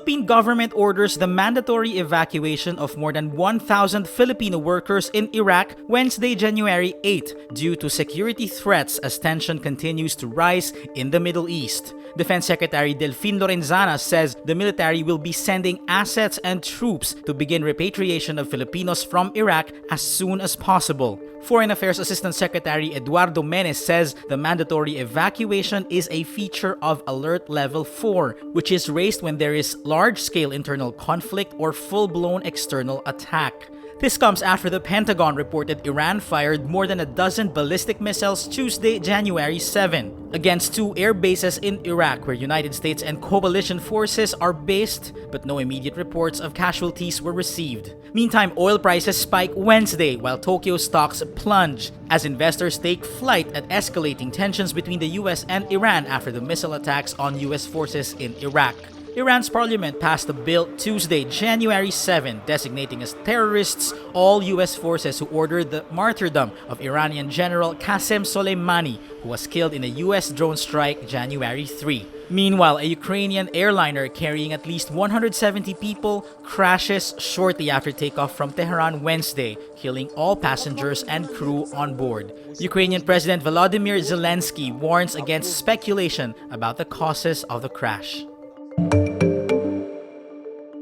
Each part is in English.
Philippine government orders the mandatory evacuation of more than 1,000 Filipino workers in Iraq Wednesday, January 8, due to security threats as tension continues to rise in the Middle East. Defense Secretary Delfin Lorenzana says the military will be sending assets and troops to begin repatriation of Filipinos from Iraq as soon as possible. Foreign Affairs Assistant Secretary Eduardo Menes says the mandatory evacuation is a feature of Alert Level 4, which is raised when there is large-scale internal conflict or full-blown external attack. This comes after the Pentagon reported Iran fired more than a dozen ballistic missiles Tuesday, January 7, against 2 air bases in Iraq where United States and coalition forces are based, but no immediate reports of casualties were received. Meantime, oil prices spike Wednesday while Tokyo stocks plunge as investors take flight at escalating tensions between the US and Iran after the missile attacks on US forces in Iraq. Iran's parliament passed a bill Tuesday, January 7, designating as terrorists all US forces who ordered the martyrdom of Iranian General Qasem Soleimani, who was killed in a US drone strike January 3. Meanwhile, a Ukrainian airliner carrying at least 170 people crashes shortly after takeoff from Tehran Wednesday, killing all passengers and crew on board. Ukrainian President Volodymyr Zelensky warns against speculation about the causes of the crash.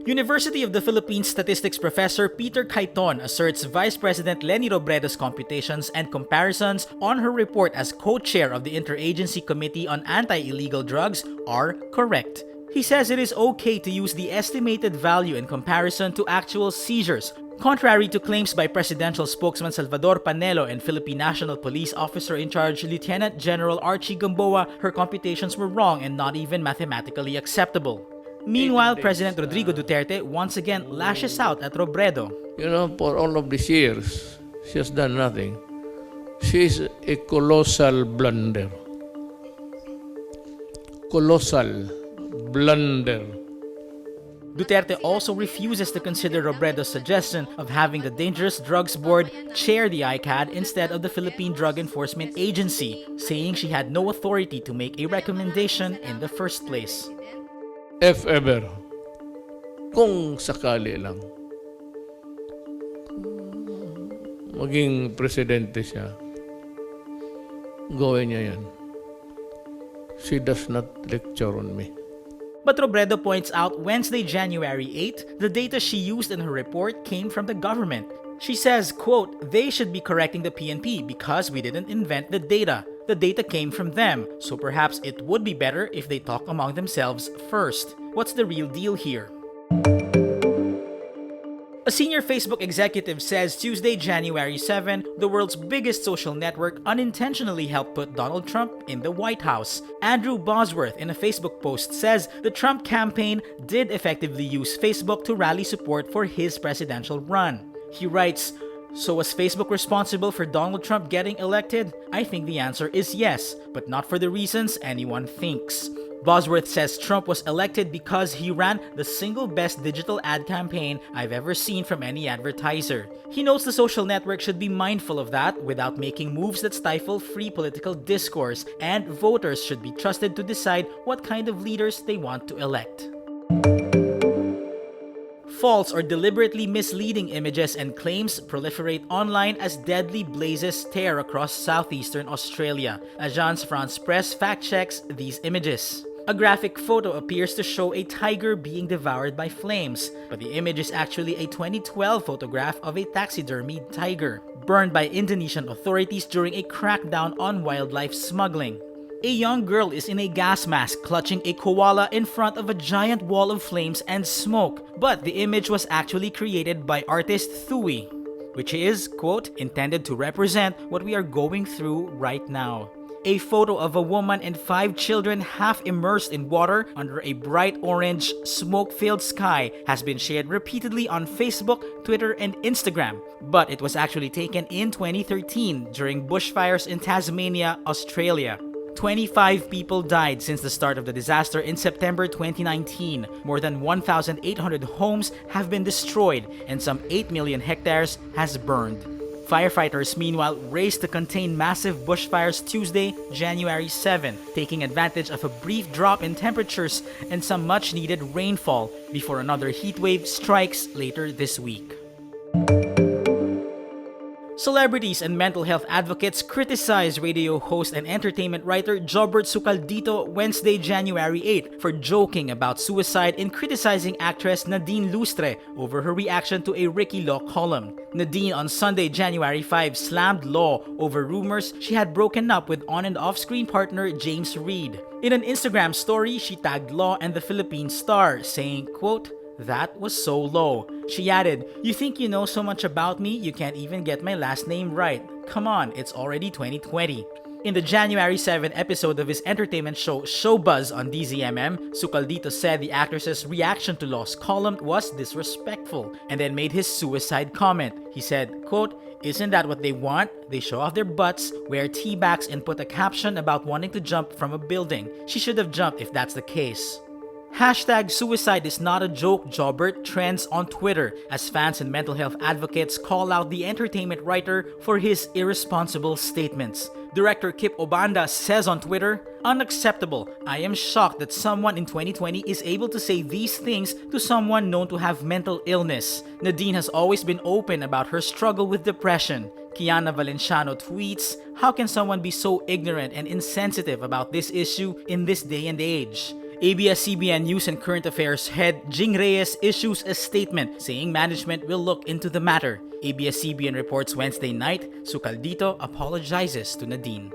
University of the Philippines statistics professor Peter Cayton asserts Vice President Leni Robredo's computations and comparisons on her report as co-chair of the Interagency Committee on Anti-Illegal Drugs are correct. He says it is okay to use the estimated value in comparison to actual seizures, contrary to claims by presidential spokesman Salvador Panelo and Philippine National Police Officer in Charge Lieutenant General Archie Gamboa. Her computations were wrong and not even mathematically acceptable. Meanwhile, President Rodrigo Duterte once again lashes out at Robredo. You know, for all of these years, she has done nothing. She is a colossal blunder. Colossal blunder. Duterte also refuses to consider Robredo's suggestion of having the Dangerous Drugs Board chair the ICAD instead of the Philippine Drug Enforcement Agency, saying she had no authority to make a recommendation in the first place. If ever, kung sakali lang, maging presidente siya, gawin niya yan. She does not lecture on me. But Robredo points out Wednesday, January 8, the data she used in her report came from the government. She says, quote, "They should be correcting the PNP because we didn't invent the data. The data came from them, so perhaps it would be better if they talk among themselves first. What's the real deal here?" A senior Facebook executive says Tuesday, January 7, the world's biggest social network unintentionally helped put Donald Trump in the White House. Andrew Bosworth in a Facebook post says the Trump campaign did effectively use Facebook to rally support for his presidential run. He writes, "So was Facebook responsible for Donald Trump getting elected? I think the answer is yes, but not for the reasons anyone thinks." Bosworth says Trump was elected because he ran the single best digital ad campaign I've ever seen from any advertiser. He notes the social network should be mindful of that without making moves that stifle free political discourse, and voters should be trusted to decide what kind of leaders they want to elect. False or deliberately misleading images and claims proliferate online as deadly blazes tear across southeastern Australia. Agence France-Presse fact-checks these images. A graphic photo appears to show a tiger being devoured by flames, but the image is actually a 2012 photograph of a taxidermied tiger, burned by Indonesian authorities during a crackdown on wildlife smuggling. A young girl is in a gas mask clutching a koala in front of a giant wall of flames and smoke, but the image was actually created by artist Thuy, which is, quote, intended to represent what we are going through right now. A photo of a woman and 5 children half immersed in water under a bright orange, smoke-filled sky has been shared repeatedly on Facebook, Twitter, and Instagram, but it was actually taken in 2013 during bushfires in Tasmania, Australia. 25 people died since the start of the disaster in September 2019. More than 1,800 homes have been destroyed and some 8 million hectares has burned. Firefighters, meanwhile, raced to contain massive bushfires Tuesday, January 7, taking advantage of a brief drop in temperatures and some much-needed rainfall before another heat wave strikes later this week. Celebrities and mental health advocates criticized radio host and entertainment writer Jobert Sucaldito Wednesday, January 8 for joking about suicide and criticizing actress Nadine Lustre over her reaction to a Ricky Law column. Nadine on Sunday, January 5 slammed Law over rumors she had broken up with on and off-screen partner James Reid. In an Instagram story, she tagged Law and the Philippine star, saying, quote, "That was so low." She added, "You think you know so much about me, you can't even get my last name right. Come on, it's already 2020. In the January 7 episode of his entertainment show Showbuzz on DZMM, Sucaldito said the actress's reaction to Law's column was disrespectful and then made his suicide comment. He said, quote, "Isn't that what they want? They show off their butts, wear tea bags, and put a caption about wanting to jump from a building. She should have jumped if that's the case." Hashtag suicide is not a joke, Jobert trends on Twitter as fans and mental health advocates call out the entertainment writer for his irresponsible statements. Director Kip Obanda says on Twitter, "Unacceptable. I am shocked that someone in 2020 is able to say these things to someone known to have mental illness. Nadine has always been open about her struggle with depression." Kiana Valenciano tweets, "How can someone be so ignorant and insensitive about this issue in this day and age?" ABS-CBN News and Current Affairs head Jing Reyes issues a statement saying management will look into the matter. ABS-CBN reports Wednesday night, Sucaldito apologizes to Nadine.